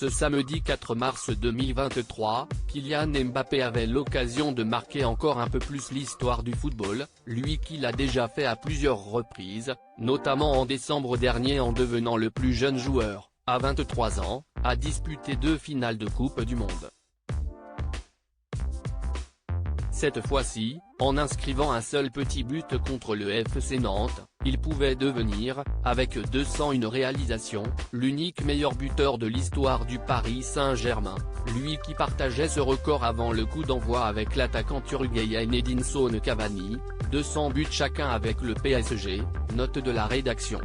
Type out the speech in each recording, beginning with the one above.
Ce samedi 4 mars 2023, Kylian Mbappé avait l'occasion de marquer encore un peu plus l'histoire du football, lui qui l'a déjà fait à plusieurs reprises, notamment en décembre dernier en devenant le plus jeune joueur, à 23 ans, à disputer 2 finales de Coupe du Monde. Cette fois-ci, en inscrivant un seul petit but contre le FC Nantes, il pouvait devenir, avec 201 réalisations, l'unique meilleur buteur de l'histoire du Paris Saint-Germain, lui qui partageait ce record avant le coup d'envoi avec l'attaquant uruguayen Edinson Cavani, 200 buts chacun avec le PSG, note de la rédaction.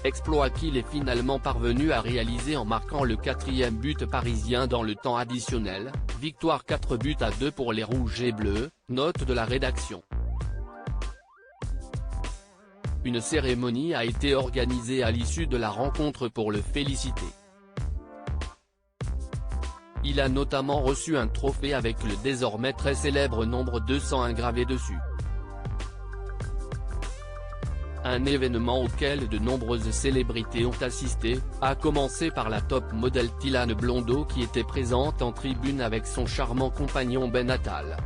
Exploit qu'il est finalement parvenu à réaliser en marquant le 4e but parisien dans le temps additionnel, victoire 4-2 pour les Rouges et Bleus, note de la rédaction. Une cérémonie a été organisée à l'issue de la rencontre pour le féliciter. Il a notamment reçu un trophée avec le désormais très célèbre nombre 201 gravé dessus. Un événement auquel de nombreuses célébrités ont assisté, à commencer par la top modèle Tillane Blondeau qui était présente en tribune avec son charmant compagnon Ben Attal.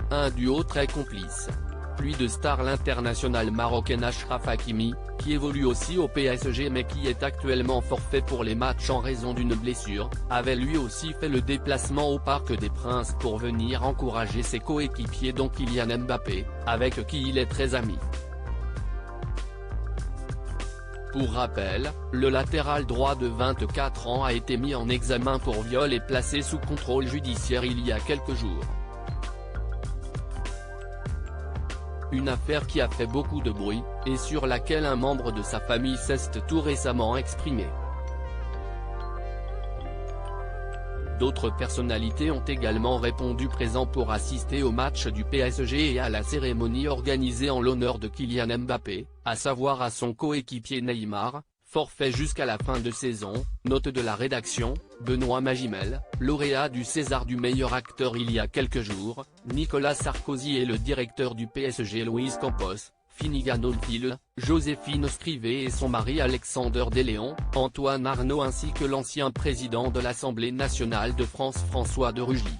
Un duo très complice. Pluie de stars l'international marocain Achraf Hakimi, qui évolue aussi au PSG mais qui est actuellement forfait pour les matchs en raison d'une blessure, avait lui aussi fait le déplacement au Parc des Princes pour venir encourager ses coéquipiers dont Kylian Mbappé, avec qui il est très ami. Pour rappel, le latéral droit de 24 ans a été mis en examen pour viol et placé sous contrôle judiciaire il y a quelques jours. Une affaire qui a fait beaucoup de bruit, et sur laquelle un membre de sa famille s'est tout récemment exprimé. D'autres personnalités ont également répondu présents pour assister au match du PSG et à la cérémonie organisée en l'honneur de Kylian Mbappé, à savoir à son coéquipier Neymar, forfait jusqu'à la fin de saison, note de la rédaction, Benoît Magimel, lauréat du César du meilleur acteur il y a quelques jours, Nicolas Sarkozy et le directeur du PSG Luis Campos, Finnegan Oldfield, Joséphine Scrivet et son mari Alexander Desléon, Antoine Arnaud ainsi que l'ancien président de l'Assemblée nationale de France François de Rugy.